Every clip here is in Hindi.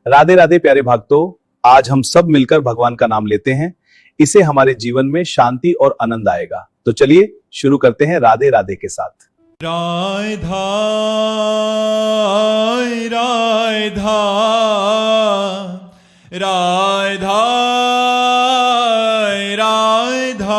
राधे राधे प्यारे भक्तों, आज हम सब मिलकर भगवान का नाम लेते हैं। इससे हमारे जीवन में शांति और आनंद आएगा। तो चलिए शुरू करते हैं राधे राधे के साथ। राधा राधा राधा राधा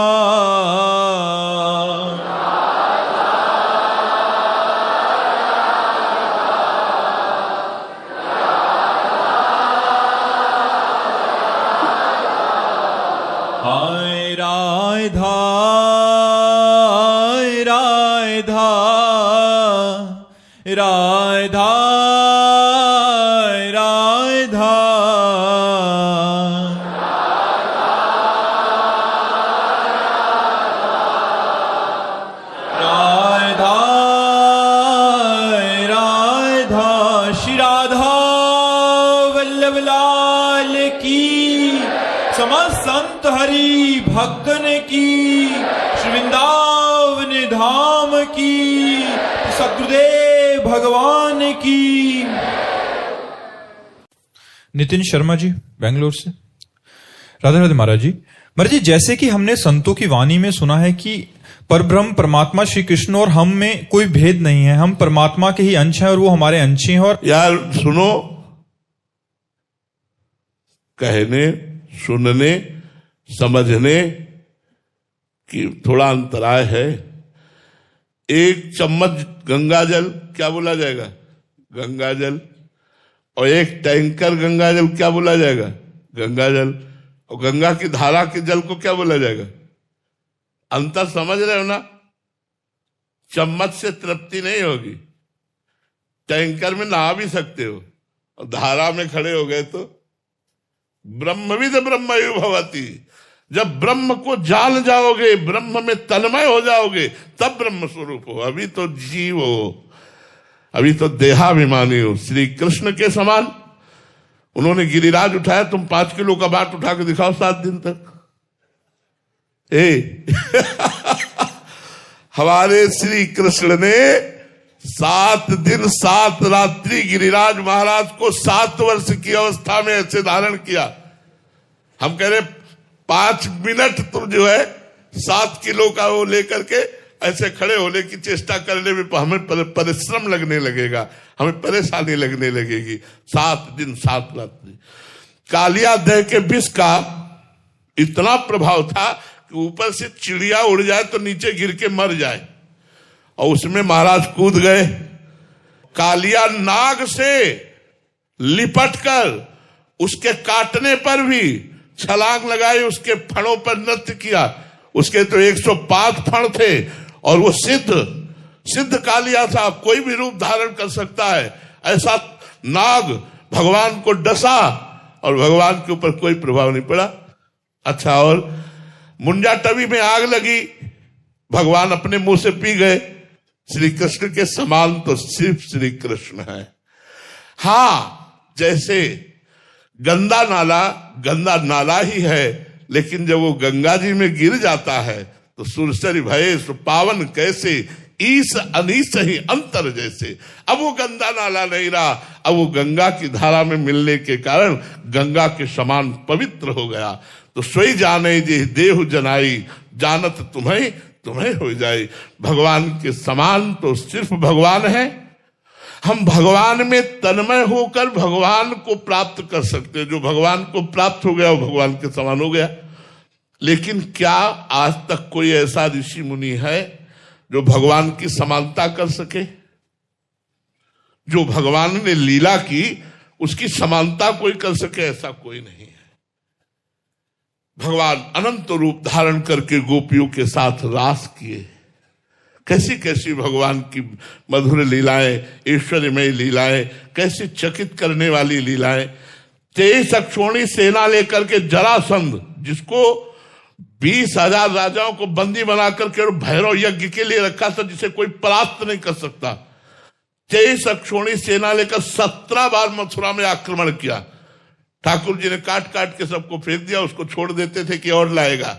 हाय राधा राधा राधा राधा राधा राधा श्री राधा वल्लभ लाल की, समस्त संत हरि भक्तन की, श्री वृंदावन धाम की, सद्गुरुदेव भगवान की। नितिन शर्मा जी बेंगलोर से। राधे राधे महाराज जी। महाराज जी, जैसे कि हमने संतों की वाणी में सुना है कि परब्रह्म परमात्मा श्री कृष्ण और हम में कोई भेद नहीं है, हम परमात्मा के ही अंश हैं और वो हमारे अंश हैं। और यार सुनो, कहने सुनने समझने की थोड़ा अंतराय है। एक चम्मच गंगा जल क्या बोला जाएगा? गंगा जल। और एक टैंकर गंगा जल क्या बोला जाएगा? गंगा जल। और गंगा की धारा के जल को क्या बोला जाएगा? अंतर समझ रहे हो ना? चम्मच से तृप्ति नहीं होगी। टैंकर में नहा भी सकते हो और धारा में खड़े हो गए तो ब्रह्मविद ब्रह्मयु भवति। जब ब्रह्म को जान जाओगे, ब्रह्म में तन्मय हो जाओगे, तब ब्रह्म स्वरूप हो। अभी तो जीव हो, अभी तो देहाभिमानी हो। श्री कृष्ण के समान उन्होंने गिरिराज उठाया, तुम 5 किलो का बाट उठा के दिखाओ 7 दिन तक। हमारे श्री कृष्ण ने 7 दिन 7 रात्रि गिरिराज महाराज को 7 वर्ष की अवस्था में ऐसे धारण किया। हम कह रहे 5 मिनट तुम जो है 7 किलो का वो लेकर के ऐसे खड़े होने की चेष्टा करने में हमें परिश्रम लगने लगेगा, हमें परेशानी लगने लगेगी। 7 दिन 7 रात्रि। कालिया दह के विष का इतना प्रभाव था कि ऊपर से चिड़िया उड़ जाए तो नीचे गिर के मर जाए, और उसमें महाराज कूद गए। कालिया नाग से लिपटकर उसके काटने पर भी छलांग लगाई, उसके फणों पर नृत्य किया। उसके तो 105 फण थे और वो सिद्ध कालिया था, कोई भी रूप धारण कर सकता है। ऐसा नाग भगवान को डसा और भगवान के ऊपर कोई प्रभाव नहीं पड़ा। अच्छा, और मुंजा टवी में आग लगी, भगवान अपने मुंह से पी गए। श्री कृष्ण के समान तो सिर्फ श्री कृष्ण है। हाँ, जैसे गंदा नाला ही है, लेकिन जब वो गंगा जी में गिर जाता है तो सुरसरी भये सो पावन कैसे, ईस अनीस ही अंतर जैसे। अब वो गंदा नाला नहीं रहा, अब वो गंगा की धारा में मिलने के कारण गंगा के समान पवित्र हो गया। तो सोई जाने जे देहु जनाई, जानत तुम्हें हो जाए। भगवान के समान तो सिर्फ भगवान है। हम भगवान में तन्मय होकर भगवान को प्राप्त कर सकते हैं। जो भगवान को प्राप्त हो गया वो भगवान के समान हो गया। लेकिन क्या आज तक कोई ऐसा ऋषि मुनि है जो भगवान की समानता कर सके? जो भगवान ने लीला की उसकी समानता कोई कर सके, ऐसा कोई नहीं है। भगवान अनंत रूप धारण करके गोपियों के साथ रास किए। कैसी कैसी भगवान की मधुर लीलाएं, ऐश्वर्यमय लीलाएं, कैसी चकित करने वाली लीलाएं। 23 अक्षोणी सेना लेकर के जरासंध, जिसको 20,000 राजाओं को बंदी बना करके और भैरव यज्ञ के लिए रखा था, जिसे कोई परास्त नहीं कर सकता। 23 अक्षोणी सेना लेकर 17 बार मथुरा में आक्रमण किया। ठाकुर जी ने काट काट के सबको फेंक दिया, उसको छोड़ देते थे कि और लाएगा।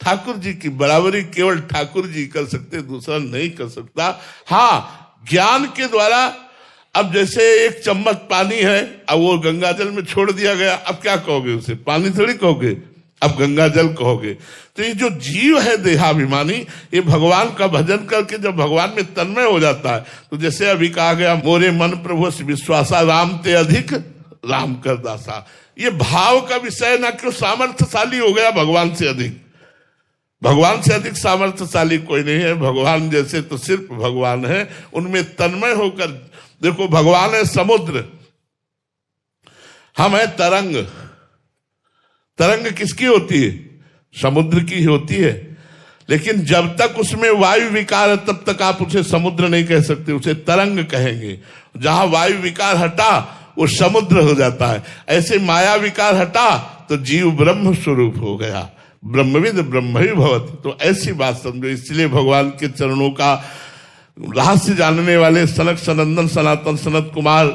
ठाकुर जी की बराबरी केवल ठाकुर जी कर सकते, दूसरा नहीं कर सकता। हाँ, ज्ञान के द्वारा अब जैसे एक चम्मच पानी है, अब वो गंगा जल में छोड़ दिया गया, अब क्या कहोगे उसे? पानी थोड़ी कहोगे, अब गंगा जल कहोगे। तो ये जो जीव है देहाभिमानी, ये भगवान का भजन करके जब भगवान में तन्मय हो जाता है, तो जैसे अभी कहा गया, मोरे मन प्रभु विश्वासा राम ते अधिक राम कर दासा। ये भाव का विषय ना क्यों सामर्थ्यशाली हो गया भगवान से अधिक। भगवान से अधिक सामर्थ्यशाली कोई नहीं है। भगवान जैसे तो सिर्फ भगवान है, उनमें तन्मय होकर देखो। भगवान है समुद्र, हम है तरंग। तरंग किसकी होती है? समुद्र की होती है। लेकिन जब तक उसमें वायु विकार है तब तक आप उसे समुद्र नहीं कह सकते, उसे तरंग कहेंगे। जहां वायु विकार हटा वो समुद्र हो जाता है। ऐसे माया विकार हटा तो जीव ब्रह्म स्वरूप हो गया। ब्रह्मविद ब्रह्म ही भवति। तो ऐसी बात समझो। इसलिए भगवान के चरणों का रहस्य जानने वाले सनक सनंदन सनातन सनत कुमार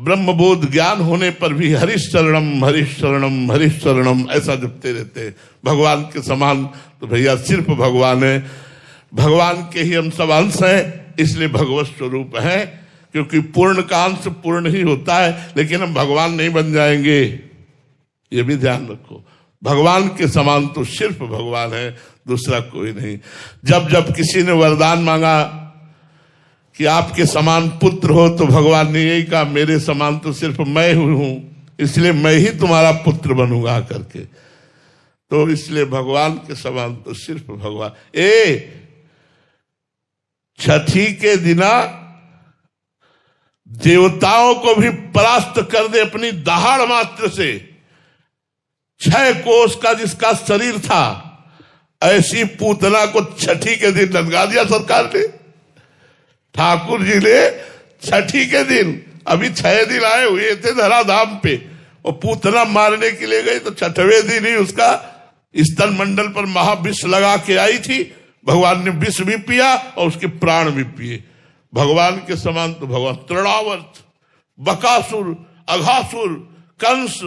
ब्रह्मबोध ज्ञान होने पर भी हरिश शरणम हरिश शरणम हरिश शरणम ऐसा जपते रहते हैं। भगवान के समान तो भैया सिर्फ भगवान है। भगवान के ही हम सब अंश हैं, इसलिए भगवत स्वरूप है। क्योंकि पूर्ण का अंश पूर्ण ही होता है, लेकिन हम भगवान नहीं बन जाएंगे, ये भी ध्यान रखो। भगवान के समान तो सिर्फ भगवान है, दूसरा कोई नहीं। जब जब किसी ने वरदान मांगा कि आपके समान पुत्र हो, तो भगवान ने यही कहा, मेरे समान तो सिर्फ मैं हूं, इसलिए मैं ही तुम्हारा पुत्र बनूंगा करके। तो इसलिए भगवान के समान तो सिर्फ भगवान। छठी के दिना देवताओं को भी परास्त कर दे अपनी दहाड़ मात्र से। 6 कोस का जिसका शरीर था, ऐसी पूतना को छठी के दिन लगा दिया सरकार ने। ठाकुर जी ने छठी के दिन, अभी 6 दिन आए हुए थे धराधाम पे, और पूतना मारने के लिए गई तो 6वें दिन ही उसका स्तन मंडल पर महाविष लगा के आई थी। भगवान ने विष भी पिया और उसके प्राण भी पिए। भगवान के समान तो भगवान तृणावर्त, बकासुर, अघासुर, कंस,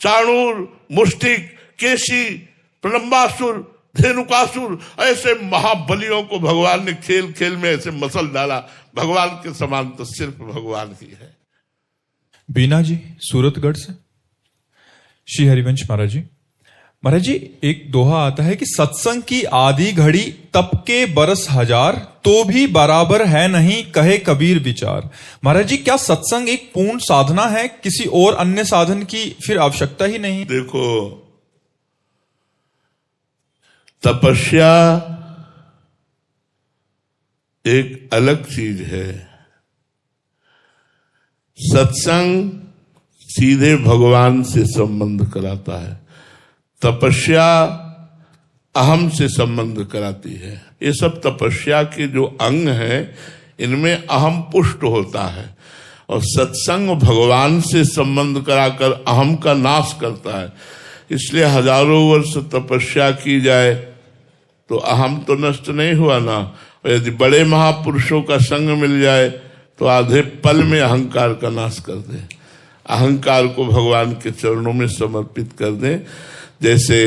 चाणूर, मुष्टिक, केशी, प्रलंबासुर, धेनुकासुर, ऐसे महाबलियों को भगवान ने खेल खेल में ऐसे मसल डाला। भगवान के समान तो सिर्फ भगवान ही है। बीना जी सूरतगढ़ से। श्री हरिवंश महाराज जी। महाराज जी, एक दोहा आता है कि सत्संग की आधी घड़ी तप के बरस हजार, तो भी बराबर है नहीं कहे कबीर विचार। महाराज जी, क्या सत्संग एक पूर्ण साधना है? किसी और अन्य साधन की फिर आवश्यकता ही नहीं? देखो, तपस्या एक अलग चीज है। सत्संग सीधे भगवान से संबंध कराता है, तपस्या अहम से संबंध कराती है। ये सब तपस्या के जो अंग हैं, इनमें अहम पुष्ट होता है, और सत्संग भगवान से संबंध कराकर अहम का नाश करता है। इसलिए हजारों वर्ष तपस्या की जाए तो अहम तो नष्ट नहीं हुआ ना। और यदि बड़े महापुरुषों का संग मिल जाए तो आधे पल में अहंकार का नाश कर दे। अहंकार को भगवान के चरणों में समर्पित कर दे। जैसे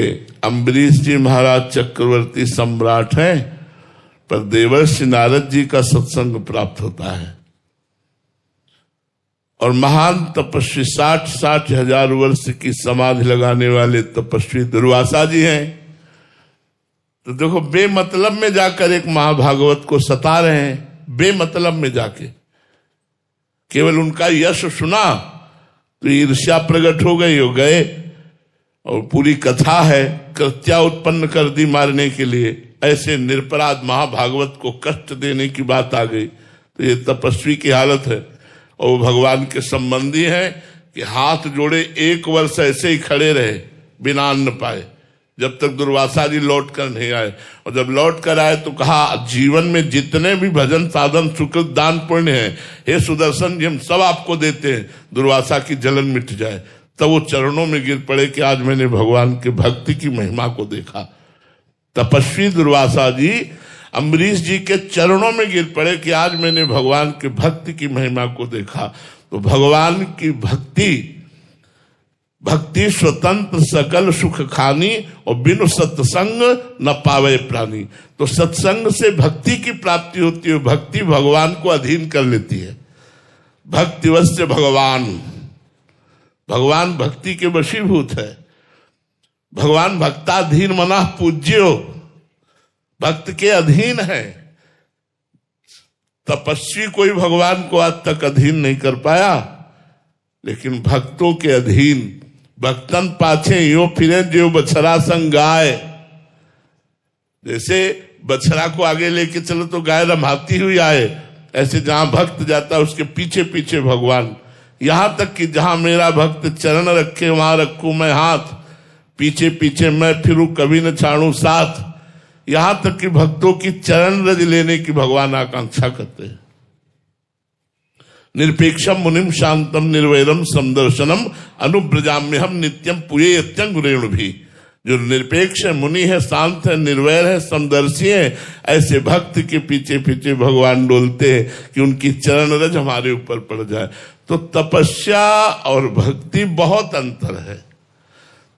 अम्बरीश जी महाराज चक्रवर्ती सम्राट हैं, पर देवर्षि नारद जी का सत्संग प्राप्त होता है। और महान तपस्वी 60 हजार वर्ष की समाधि लगाने वाले तपस्वी दुर्वासा जी हैं। तो देखो, बेमतलब में जाकर एक महाभागवत को सता रहे हैं, बेमतलब में जाके। केवल उनका यश सुना तो ईर्ष्या प्रकट हो गई, हो गए, और पूरी कथा है, कृत्या उत्पन्न कर दी मारने के लिए। ऐसे निरपराध महाभागवत को कष्ट देने की बात आ गई। तो ये तपस्वी की हालत है। और वो भगवान के संबंधी हैं कि हाथ जोड़े 1 वर्ष ऐसे ही खड़े रहे बिना अन्न पाए, जब तक दुर्वासा जी लौट कर नहीं आए। और जब लौट कर आए तो कहा, जीवन में जितने भी भजन साधन सुकृत दान पुण्य है, हे सुदर्शन जी, हम सब आपको देते हैं, दुर्वासा की जलन मिट जाए। तब वो चरणों में गिर पड़े कि आज मैंने भगवान के भक्ति की महिमा को देखा। तपस्वी दुर्वासा जी अम्बरीश जी के चरणों में गिर पड़े कि आज मैंने भगवान के भक्ति की महिमा को देखा। तो भगवान की भक्ति स्वतंत्र सकल सुख खानी, और बिनु सत्संग न पावे प्राणी। तो सत्संग से भक्ति की प्राप्ति होती है। भक्ति भगवान को अधीन कर लेती है। भक्तिवश्य भगवान, भगवान भक्ति के वशीभूत है। भगवान भक्ताधीन मना पूज्यो, भक्त के अधीन है। तपस्वी कोई भगवान को आज तक अधीन नहीं कर पाया, लेकिन भक्तों के अधीन। भक्तन पाछे यो फिरे जो बछड़ा संग गाय। जैसे बछड़ा को आगे लेके चलो तो गाय रमाती हुई आए, ऐसे जहां भक्त जाता है उसके पीछे पीछे भगवान। यहां तक कि जहां मेरा भक्त चरण रखे वहां रखूं मैं हाथ, पीछे पीछे मैं फिरूं कभी न छाड़ू साथ। यहां तक कि भक्तों की चरण रज लेने की भगवान आकांक्षा करते हैं। निरपेक्षम मुनिम शांतम निर्वैरम समदर्शनम अनुब्रजाम्यहम नित्यम पुये यत्यंगुरेणु भी। जो निरपेक्ष है, मुनि है, शांत है, निर्वैर है, समदर्शी है, ऐसे भक्त के पीछे पीछे भगवान डोलते हैं कि उनकी चरण रज हमारे ऊपर पड़ जाए। तो तपस्या और भक्ति बहुत अंतर है।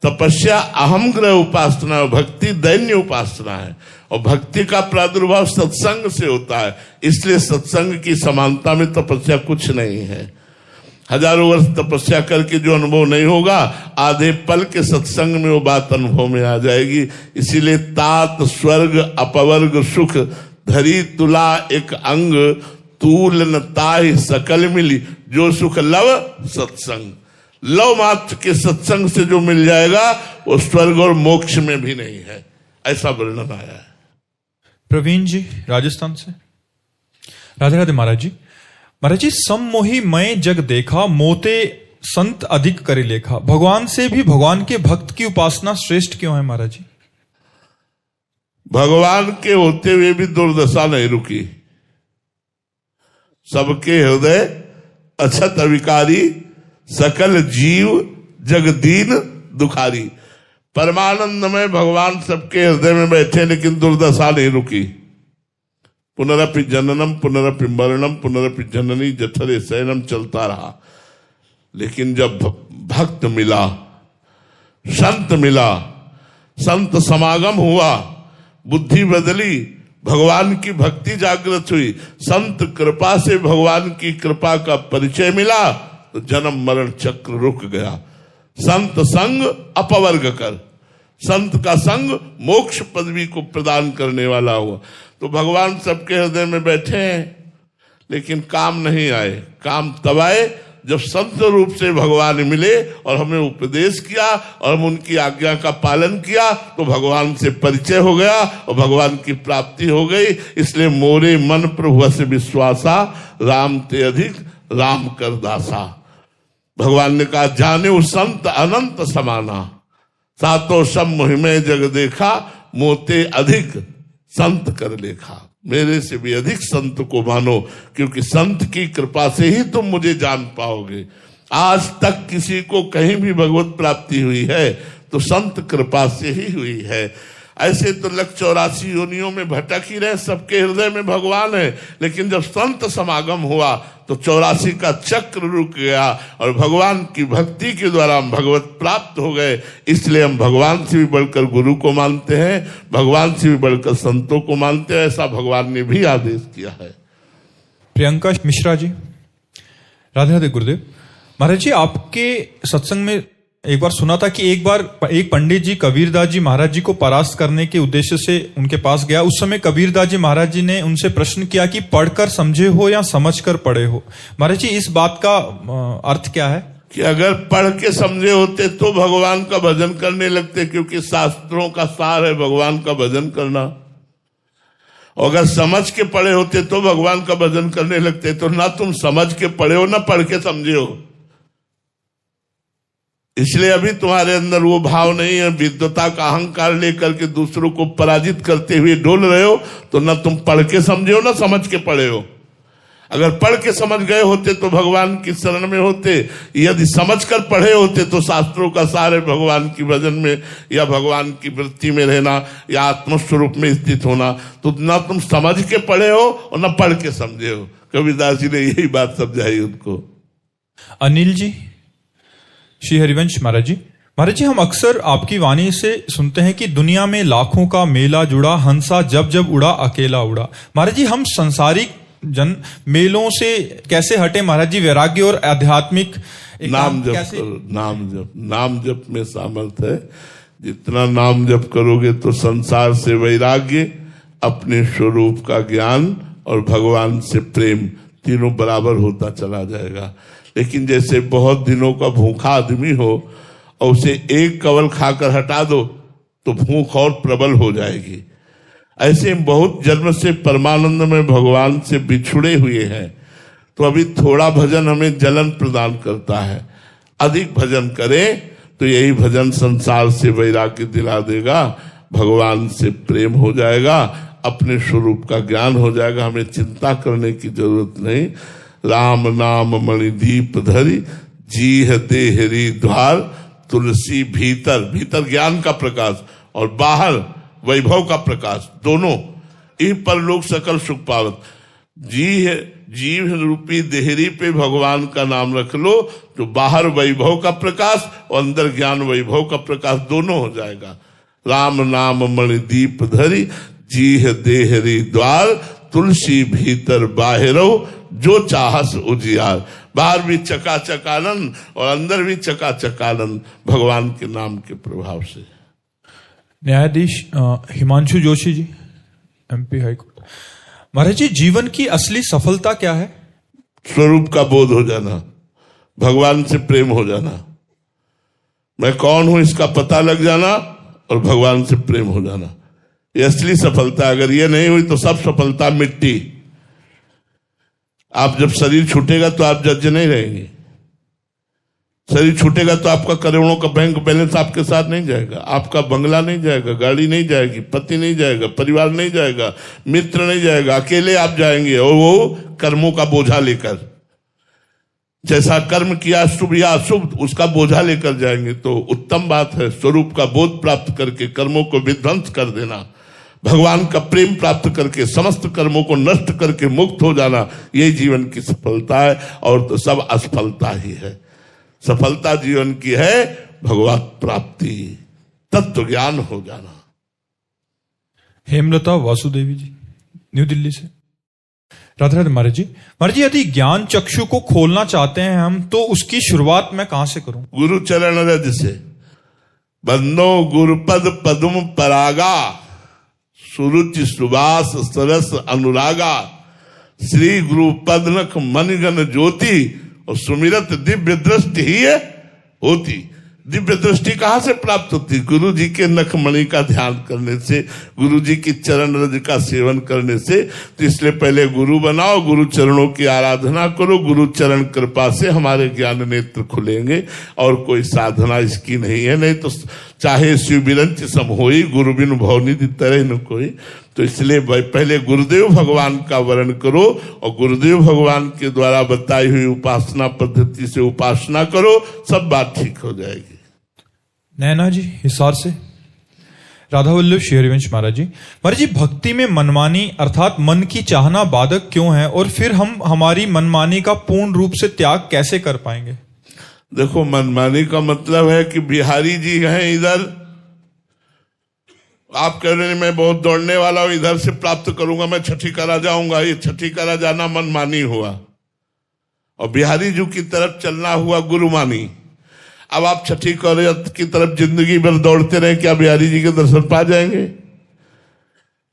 तपस्या अहम ग्रह उपासना है, भक्ति दैन्य उपासना है। और भक्ति का प्रादुर्भाव सत्संग से होता है, इसलिए सत्संग की समानता में तपस्या कुछ नहीं है। हजारों वर्ष तपस्या करके जो अनुभव नहीं होगा, आधे पल के सत्संग में वो बात अनुभव में आ जाएगी। इसीलिए तात स्वर्ग अपवर्ग सुख धरी तुला एक अंग, तूल न ताहि सकल मिली, जो सुख लव सत्संग। लव मात्र के सत्संग से जो मिल जाएगा वो स्वर्ग और मोक्ष में भी नहीं है, ऐसा वर्णन आया है। प्रवीण जी राजस्थान से। राधे राधे महाराज जी। महाराज जी, सम्मोही मैं जग देखा, मोते संत अधिक करे लेखा। भगवान से भी भगवान के भक्त की उपासना श्रेष्ठ क्यों है महाराज जी? भगवान के होते हुए भी दुर्दशा नहीं रुकी। सबके हृदय अछत अविकारी, सकल जीव जगदीन दुखारी। परमानंद में भगवान सबके हृदय में बैठे, लेकिन दुर्दशा नहीं रुकी। पुनरपि जननम पुनरपि मरणम पुनरपि जननी जठरे शयनम चलता रहा। लेकिन जब भक्त मिला, संत मिला, संत समागम हुआ, बुद्धि बदली, भगवान की भक्ति जागृत हुई, संत कृपा से भगवान की कृपा का परिचय मिला, तो जन्म मरण चक्र रुक गया। संत संग अपवर्ग कर, संत का संग मोक्ष पदवी को प्रदान करने वाला हुआ। तो भगवान सबके हृदय में बैठे हैं, लेकिन काम नहीं आए। काम तब आए जब संत रूप से भगवान मिले और हमें उपदेश किया और हम उनकी आज्ञा का पालन किया, तो भगवान से परिचय हो गया और भगवान की प्राप्ति हो गई। इसलिए मोरे मन प्रभु से विश्वासा, राम ते अधिक राम कर दासा। भगवान ने कहा, जाने उस संत अनंत समाना, सातों सब मुहिमे जग देखा, मोते अधिक संत कर लेखा। मेरे से भी अधिक संत को मानो, क्योंकि संत की कृपा से ही तुम मुझे जान पाओगे। आज तक किसी को कहीं भी भगवत प्राप्ति हुई है तो संत कृपा से ही हुई है। ऐसे तो 184 योनियों में भटक ही रहे, सबके हृदय में भगवान है, लेकिन जब संत समागम हुआ तो 84 का चक्र रुक गया और भगवान की भक्ति के द्वारा हम भगवत प्राप्त हो गए। इसलिए हम भगवान से भी बढ़कर गुरु को मानते हैं, भगवान से भी बढ़कर संतों को मानते हैं। ऐसा भगवान ने भी आदेश किया है। प्रियंका मिश्रा जी। राधे राधे गुरुदेव। महाराज जी, आपके सत्संग में एक बार सुना था कि एक बार एक पंडित जी कबीरदास जी महाराज जी को परास्त करने के उद्देश्य से उनके पास गया। उस समय कबीरदास जी महाराज जी ने उनसे प्रश्न किया कि पढ़कर समझे हो या समझकर पढ़े हो। महाराज जी, इस बात का अर्थ क्या है? कि अगर पढ़ के समझे होते तो भगवान का भजन करने लगते, क्योंकि शास्त्रों का सार है भगवान का भजन करना। और अगर समझ के पढ़े होते तो भगवान का भजन करने लगते। तो ना तुम समझ के पढ़े हो, ना पढ़ के समझे हो। इसलिए अभी तुम्हारे अंदर वो भाव नहीं है, विद्वता का अहंकार लेकर के दूसरों को पराजित करते हुए डोल रहे हो। तो ना तुम पढ़ के समझे हो, ना समझ के पढ़े हो। अगर पढ़ के समझ गए होते तो भगवान की शरण में होते, यदि समझ कर पढ़े होते तो शास्त्रों का सारे भगवान की भजन में या भगवान की वृत्ति में रहना या आत्मस्वरूप में स्थित होना। तो ना तुम समझ के पढ़े हो और ना पढ़ के समझे हो। कबीरदास जी ने यही बात समझाई उनको। अनिल जी। श्री हरिवंश महाराज जी। महाराज जी, हम अक्सर आपकी वाणी से सुनते हैं कि दुनिया में लाखों का मेला जुड़ा, हंसा जब जब उड़ा अकेला उड़ा। महाराज जी, हम संसारिक जन मेलों से कैसे हटे महाराज जी, वैराग्य और आध्यात्मिक नाम जप कैसे? करो, नाम जप में सामर्थ्य है। जितना नाम जप करोगे तो संसार से वैराग्य, अपने स्वरूप का ज्ञान और भगवान से प्रेम तीनों बराबर होता चला जाएगा। लेकिन जैसे बहुत दिनों का भूखा आदमी हो और उसे एक कवल खाकर हटा दो तो भूख और प्रबल हो जाएगी, ऐसे बहुत जन्म से परमानंद में भगवान से बिछुड़े हुए हैं। तो अभी थोड़ा भजन हमें जलन प्रदान करता है, अधिक भजन करें तो यही भजन संसार से वैराग्य दिला देगा, भगवान से प्रेम हो जाएगा, अपने स्वरूप का ज्ञान हो जाएगा। हमें चिंता करने की जरूरत नहीं। राम नाम मणिदीप धरि, जीह देहरी द्वार, तुलसी भीतर, भीतर ज्ञान का प्रकाश और बाहर वैभव का प्रकाश, दोनों इन पर लोग सकल सुख पावत। जीव रूपी देहरी पे भगवान का नाम रख लो तो बाहर वैभव का प्रकाश और अंदर ज्ञान वैभव का प्रकाश दोनों हो जाएगा। राम नाम मणिदीप धरि, जीह देहरी द्वार, तुलसी भीतर बाहिरो, जो चाहस उजियार। बाहर भी चकाचक आनंद और अंदर भी चकाचक आनंद भगवान के नाम के प्रभाव से। न्यायाधीश हिमांशु जोशी जी, एमपी हाईकोर्ट। महाराज जी, जीवन की असली सफलता क्या है? स्वरूप का बोध हो जाना, भगवान से प्रेम हो जाना, मैं कौन हूं इसका पता लग जाना और भगवान से प्रेम हो जाना, ये असली सफलता। अगर ये नहीं हुई तो सब सफलता मिट्टी। आप जब शरीर छूटेगा तो आप जज नहीं रहेंगे। शरीर छूटेगा तो आपका करोड़ों का बैंक बैलेंस आपके साथ नहीं जाएगा, आपका बंगला नहीं जाएगा, गाड़ी नहीं जाएगी, पति नहीं जाएगा, परिवार नहीं जाएगा, मित्र नहीं जाएगा, अकेले आप जाएंगे और वो कर्मों का बोझा लेकर। जैसा कर्म किया शुभ या अशुभ उसका बोझा लेकर जाएंगे। तो उत्तम बात है स्वरूप का बोध प्राप्त करके कर्मों को विध्वंस कर देना, भगवान का प्रेम प्राप्त करके समस्त कर्मों को नष्ट करके मुक्त हो जाना, यही जीवन की सफलता है। और तो सब असफलता ही है। सफलता जीवन की है भगवत प्राप्ति, तत्व ज्ञान हो जाना। हेमलता वासुदेवी जी, न्यू दिल्ली से। राधे राधे महाराज जी। महाराज जी, यदि ज्ञान चक्षु को खोलना चाहते हैं हम, तो उसकी शुरुआत मैं कहां से करूं? गुरु चरण रज से। बंदो गुरुपद पदुम परागा, सुरुचि सुवास सरस अनुरागा, श्री गुरु पदनख मनगन ज्योति, और सुमिरत दिव्य दृष्टि ही होती। दिव्य दृष्टि कहां से प्राप्त होती? गुरु जी के नखमणि का ध्यान करने से, गुरु जी की चरण रज का सेवन करने से। तो इसलिए पहले गुरु बनाओ, गुरु चरणों की आराधना करो, गुरु चरण कृपा से हमारे ज्ञान नेत्र खुलेंगे। और कोई साधना इसकी नहीं है। नहीं तो चाहे शिव बिरंच सम होई, गुरु बिनु भवनिधि तरह न कोई। तो इसलिए पहले गुरुदेव भगवान का वर्ण करो और गुरुदेव भगवान के द्वारा बताई हुई उपासना पद्धति से उपासना करो, सब बात ठीक हो जाएगी। नैना जी, हिसार से। राधा वल्लभ श्री हरिवंश महाराज जी। महाराज जी, भक्ति में मनमानी अर्थात मन की चाहना बाधक क्यों है, और फिर हम हमारी मनमानी का पूर्ण रूप से त्याग कैसे कर पाएंगे? देखो, मनमानी का मतलब है कि बिहारी जी हैं इधर, आप कह रहे हैं मैं बहुत दौड़ने वाला हूं, इधर से प्राप्त करूंगा, मैं छठी करा जाऊंगा। ये छठी करा जाना मनमानी हुआ, और बिहारी जी की तरफ चलना हुआ गुरुमानी। अब आप छठी की तरफ जिंदगी भर दौड़ते रहे, क्या बिहारी जी के दर्शन पा जाएंगे?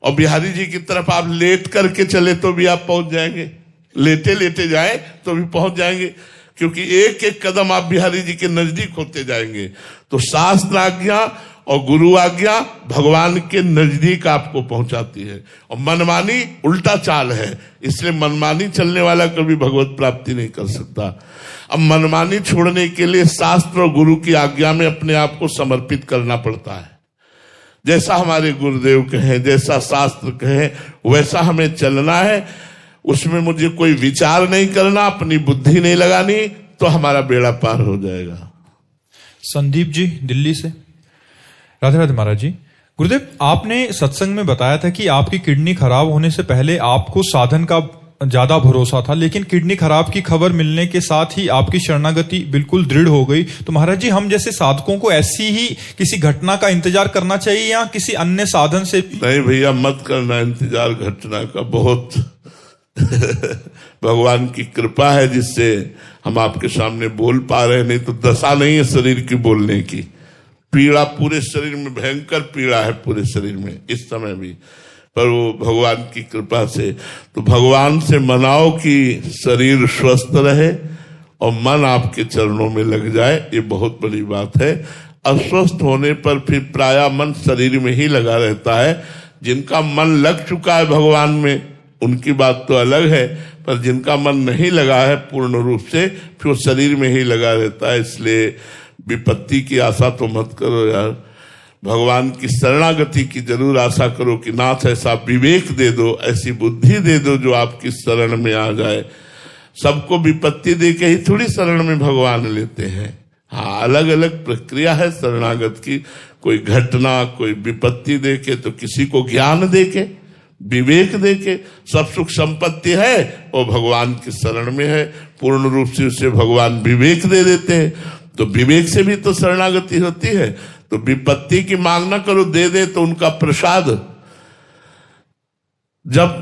और बिहारी जी की तरफ आप लेट करके चले तो भी आप पहुंच जाएंगे, लेटे लेटे जाए तो भी पहुंच जाएंगे, क्योंकि एक एक कदम आप बिहारी जी के नजदीक होते जाएंगे। तो शास्त्र आज्ञा और गुरु आज्ञा भगवान के नजदीक आपको पहुंचाती है, और मनमानी उल्टा चाल है। इसलिए मनमानी चलने वाला कभी भगवत प्राप्ति नहीं कर सकता। अब मनमानी छोड़ने के लिए शास्त्र और गुरु की आज्ञा में अपने आप को समर्पित करना पड़ता है। जैसा हमारे गुरुदेव कहे, जैसा शास्त्र कहे, वैसा हमें चलना है। उसमें मुझे कोई विचार नहीं करना, अपनी बुद्धि नहीं लगानी, तो हमारा बेड़ा पार हो जाएगा। संदीप जी, दिल्ली से। राधे राधे महाराज जी। गुरुदेव, आपने सत्संग में बताया था कि आपकी किडनी खराब होने से पहले आपको साधन का ज्यादा भरोसा था, लेकिन किडनी खराब की खबर मिलने के साथ ही आपकी शरणागति बिल्कुल दृढ़ हो गई। तो महाराज जी, हम जैसे साधकों को ऐसी ही किसी घटना का इंतजार करना चाहिए या किसी अन्य साधन से? नहीं भैया, मत करना इंतजार घटना का। बहुत भगवान की कृपा है जिससे हम आपके सामने बोल पा रहे हैं, नहीं तो दशा नहीं है शरीर की बोलने की। पीड़ा पूरे शरीर में, भयंकर पीड़ा है पूरे शरीर में इस समय भी, पर वो भगवान की कृपा से। तो भगवान से मनाओ कि शरीर स्वस्थ रहे और मन आपके चरणों में लग जाए, ये बहुत बड़ी बात है। अस्वस्थ होने पर फिर प्रायः मन शरीर में ही लगा रहता है। जिनका मन लग चुका है भगवान में उनकी बात तो अलग है, पर जिनका मन नहीं लगा है पूर्ण रूप से, फिर वो शरीर में ही लगा रहता है। इसलिए विपत्ति की आशा तो मत करो यार, भगवान की शरणागति की जरूर आशा करो कि नाथ ऐसा विवेक दे दो, ऐसी बुद्धि दे दो जो आपकी शरण में आ जाए। सबको विपत्ति दे के ही थोड़ी शरण में भगवान लेते हैं। हाँ, अलग अलग प्रक्रिया है शरणागत की। कोई घटना, कोई विपत्ति दे के, तो किसी को ज्ञान दे के, विवेक दे के। सब सुख संपत्ति है वो भगवान की शरण में है, पूर्ण रूप से उसे भगवान विवेक दे देते हैं। तो विवेक से भी तो शरणागति होती है। तो विपत्ति की मांग ना करो, दे दे तो उनका प्रसाद। जब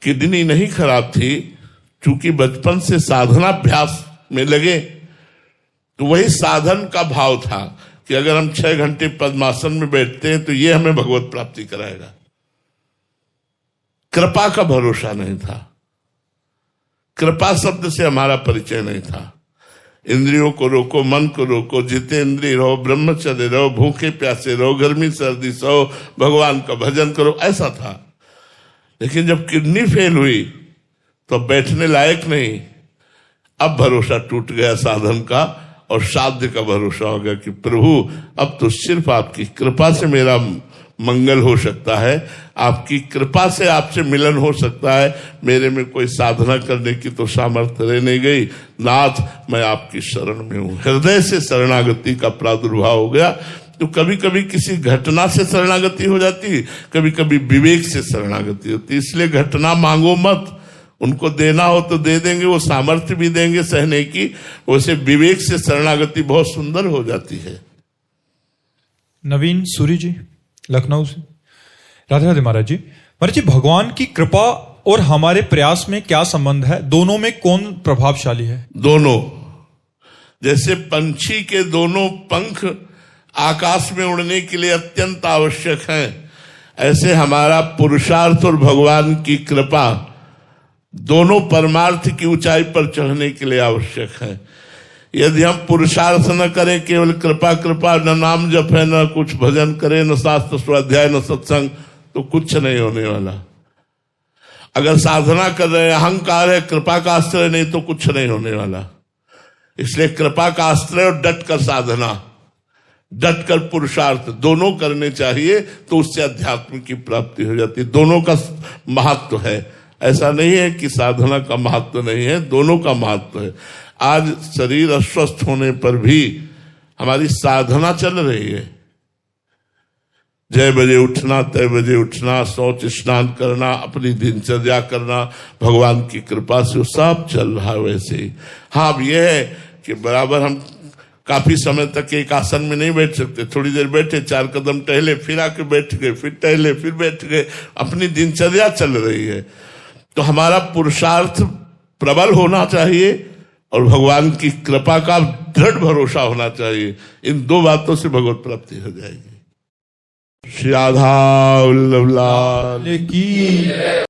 किडनी नहीं खराब थी, चूंकि बचपन से साधनाभ्यास में लगे, तो वही साधन का भाव था कि अगर हम 6 घंटे पद्मासन में बैठते हैं तो ये हमें भगवत प्राप्ति कराएगा। कृपा का भरोसा नहीं था, कृपा शब्द से हमारा परिचय नहीं था। इंद्रियों को रोको, मन को रोको, जितेंद्रिय रहो, ब्रह्मचर्य रहो, भूखे प्यासे रहो, गर्मी सर्दी सहो, भगवान का भजन करो, ऐसा था। लेकिन जब किडनी फेल हुई तो बैठने लायक नहीं। अब भरोसा टूट गया साधन का और साध्य का भरोसा हो गया कि प्रभु अब तो सिर्फ आपकी कृपा से मेरा मंगल हो सकता है, आपकी कृपा से आपसे मिलन हो सकता है। मेरे में कोई साधना करने की तो सामर्थ्य रह नहीं गई। नाथ, मैं आपकी शरण में हूं। हृदय से शरणागति का प्रादुर्भाव हो गया। तो कभी कभी किसी घटना से शरणागति हो जाती, कभी कभी विवेक से शरणागति होती। इसलिए घटना मांगो मत, उनको देना हो तो दे देंगे, वो सामर्थ्य भी देंगे सहने की। वैसे विवेक से शरणागति बहुत सुंदर हो जाती है। नवीन सूरी जी, लखनऊ से। राधे राधे महाराज जी। महाराज जी, भगवान की कृपा और हमारे प्रयास में क्या संबंध है? दोनों में कौन प्रभावशाली है? दोनों। जैसे पंछी के दोनों पंख आकाश में उड़ने के लिए अत्यंत आवश्यक हैं, ऐसे हमारा पुरुषार्थ और भगवान की कृपा दोनों परमार्थ की ऊंचाई पर चढ़ने के लिए आवश्यक है। यदि हम पुरुषार्थ न करें, केवल कृपा कृपा, न नाम जप है, न कुछ भजन करें, न शास्त्र स्वाध्याय, न सत्संग, तो कुछ नहीं होने वाला। अगर साधना कर रहे हैं, अहंकार है, कृपा का आश्रय नहीं, तो कुछ नहीं होने वाला। इसलिए कृपा का आश्रय और डट कर साधना, डट कर पुरुषार्थ दोनों करने चाहिए, तो उससे अध्यात्म की प्राप्ति हो जाती है। दोनों का महत्व है, ऐसा नहीं है कि साधना का महत्व नहीं है, दोनों का महत्व है। आज शरीर अस्वस्थ होने पर भी हमारी साधना चल रही है। जय बजे उठना, तय बजे उठना, शौच स्नान करना, अपनी दिनचर्या करना, भगवान की कृपा से वो सब चल रहा है वैसे ही। हाँ, अब यह है कि बराबर हम काफी समय तक एक आसन में नहीं बैठ सकते। थोड़ी देर बैठे, 4 कदम टहले, फिर आके बैठ गए, फिर टहले, फिर बैठ गए। अपनी दिनचर्या चल रही है। तो हमारा पुरुषार्थ प्रबल होना चाहिए और भगवान की कृपा का दृढ़ भरोसा होना चाहिए। इन 2 बातों से भगवत प्राप्ति हो जाएगी। श्री राधा वल्लभ लाल की।